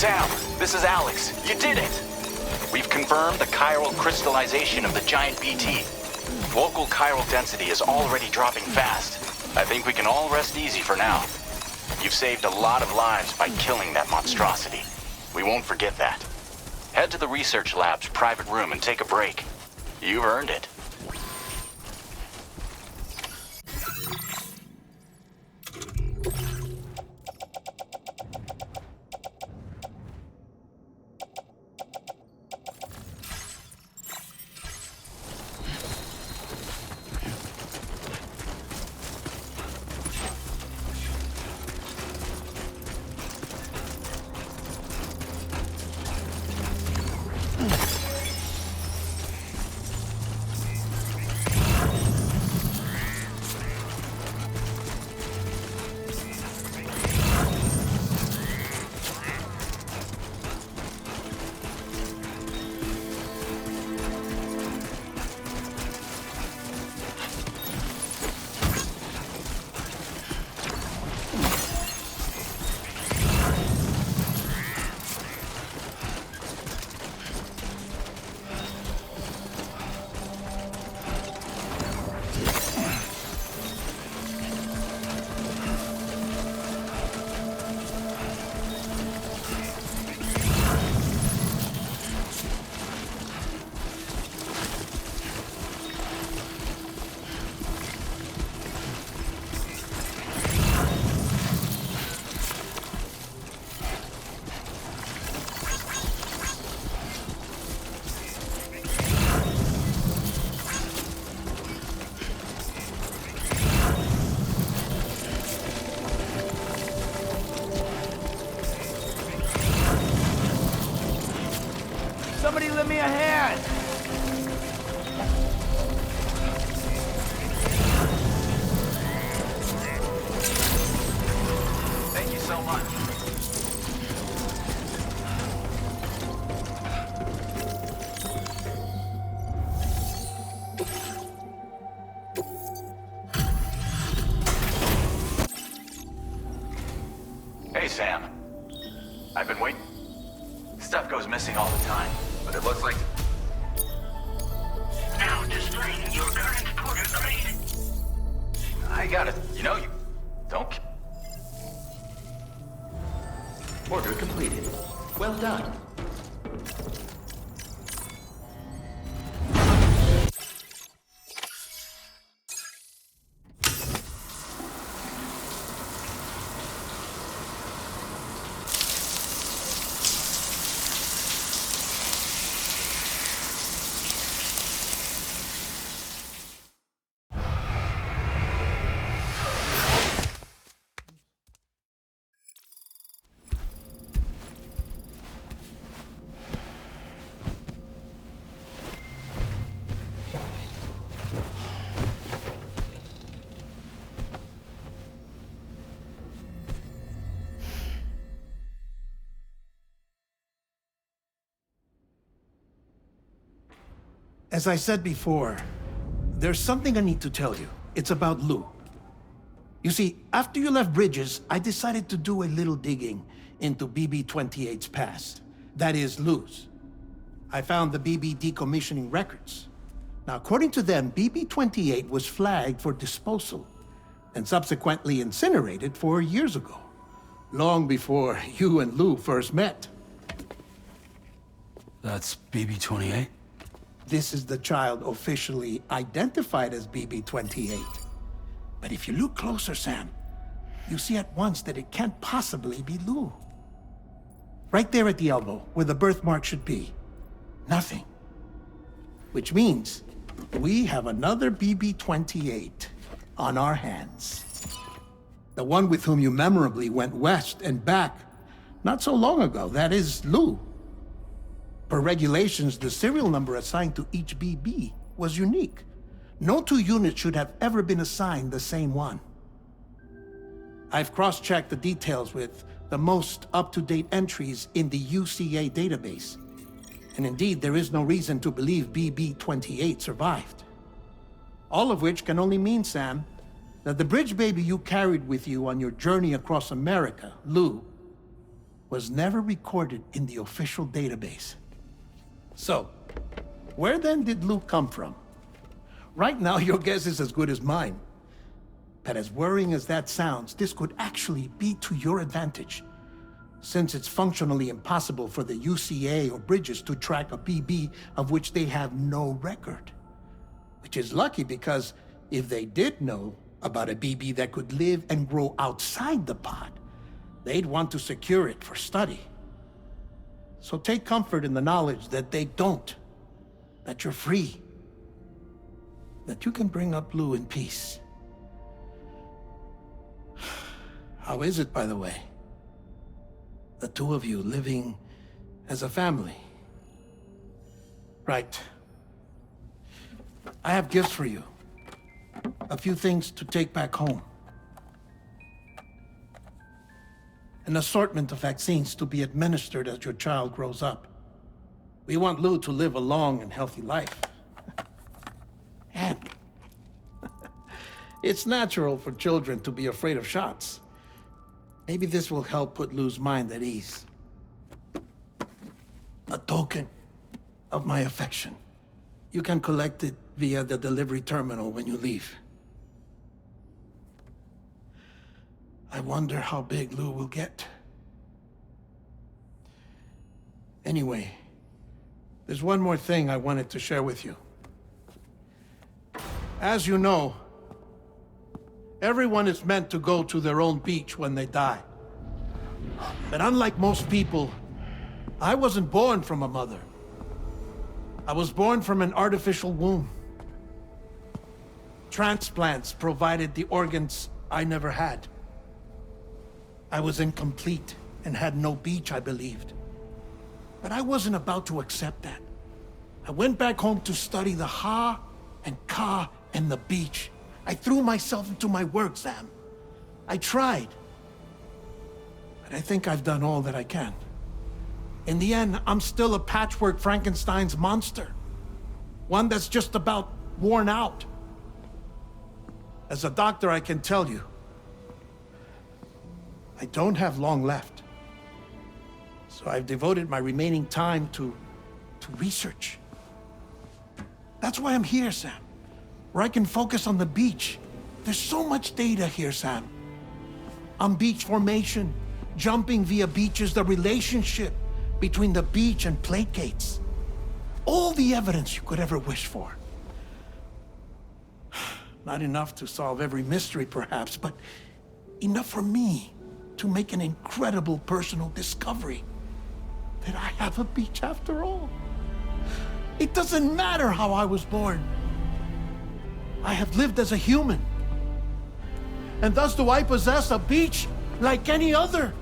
Sam, this is Alex. You did it! We've confirmed the chiral crystallization of the giant BT. Local chiral density is already dropping fast. I think we can all rest easy for now. You've saved a lot of lives by killing that monstrosity. We won't forget that. Head to the research lab's private room and take a break. You've earned it. Somebody lend me a hand! Thank you so much. Hey, Sam. I've been waiting. Stuff goes missing all the time, but it looks like... Now displaying your current porter grade. I got it. You know, you don't... Order completed. Well done. As I said before, there's something I need to tell you. It's about Lou. You see, after you left Bridges, I decided to do a little digging into BB-28's past. That is, Lou's. I found the BB decommissioning records. Now, according to them, BB-28 was flagged for disposal and subsequently incinerated 4 years ago, long before you and Lou first met. That's BB-28? This is the child officially identified as BB-28. But if you look closer, Sam, you see at once that it can't possibly be Lou. Right there at the elbow, where the birthmark should be. Nothing. Which means we have another BB-28 on our hands. The one with whom you memorably went west and back not so long ago, that is Lou. Per regulations, the serial number assigned to each BB was unique. No two units should have ever been assigned the same one. I've cross-checked the details with the most up-to-date entries in the UCA database. And indeed, there is no reason to believe BB-28 survived. All of which can only mean, Sam, that the bridge baby you carried with you on your journey across America, Lou, was never recorded in the official database. So, where then did Luke come from? Right now, your guess is as good as mine. But as worrying as that sounds, this could actually be to your advantage, since it's functionally impossible for the UCA or Bridges to track a BB of which they have no record. Which is lucky, because if they did know about a BB that could live and grow outside the pod, they'd want to secure it for study. So take comfort in the knowledge that they don't, that you're free, that you can bring up Blue in peace. How is it, by the way? The two of you living as a family? Right. I have gifts for you. A few things to take back home. An assortment of vaccines to be administered as your child grows up. We want Lou to live a long and healthy life. And it's natural for children to be afraid of shots. Maybe this will help put Lou's mind at ease. A token of my affection. You can collect it via the delivery terminal when you leave. I wonder how big Lou will get. Anyway, there's one more thing I wanted to share with you. As you know, everyone is meant to go to their own beach when they die. But unlike most people, I wasn't born from a mother. I was born from an artificial womb. Transplants provided the organs I never had. I was incomplete and had no beach, I believed. But I wasn't about to accept that. I went back home to study the Ha and Ka and the beach. I threw myself into my work, Sam. I tried. But I think I've done all that I can. In the end, I'm still a patchwork Frankenstein's monster. One that's just about worn out. As a doctor, I can tell you, I don't have long left. So I've devoted my remaining time to research. That's why I'm here, Sam. Where I can focus on the beach. There's so much data here, Sam. On beach formation, jumping via beaches, the relationship between the beach and placates. All the evidence you could ever wish for. Not enough to solve every mystery, perhaps, but enough for me to make an incredible personal discovery. That I have a beach after all. It doesn't matter how I was born. I have lived as a human. And thus do I possess a beach like any other.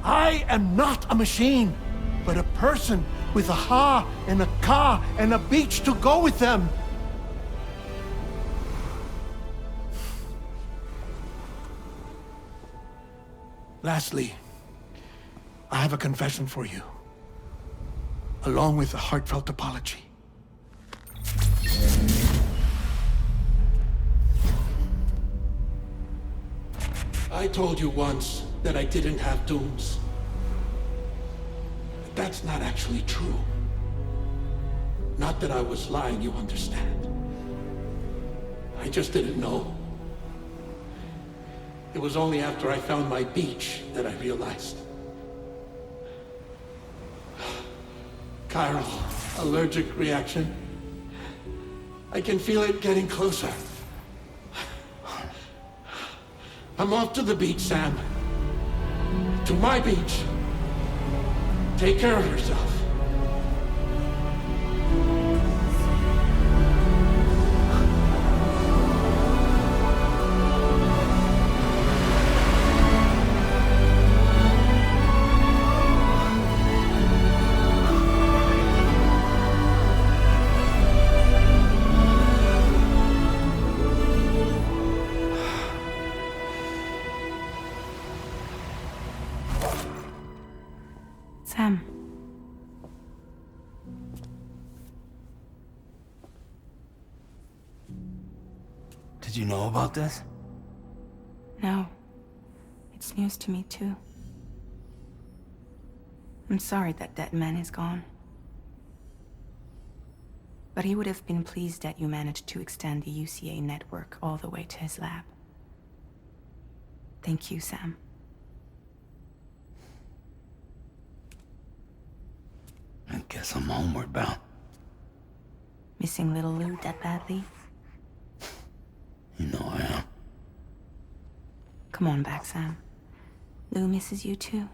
I am not a machine, but a person with a Ha and a Ka and a beach to go with them. Lastly, I have a confession for you, along with a heartfelt apology. I told you once that I didn't have dooms. But that's not actually true. Not that I was lying, you understand. I just didn't know. It was only after I found my beach that I realized. Chiral allergic reaction. I can feel it getting closer. I'm off to the beach, Sam. To my beach. Take care of yourself. Sam. Did you know about this? No. It's news to me, too. I'm sorry that that man is gone. But he would have been pleased that you managed to extend the UCA network all the way to his lab. Thank you, Sam. I guess I'm homeward bound. Missing little Lou that badly? You know I am. Come on back, Sam. Lou misses you too.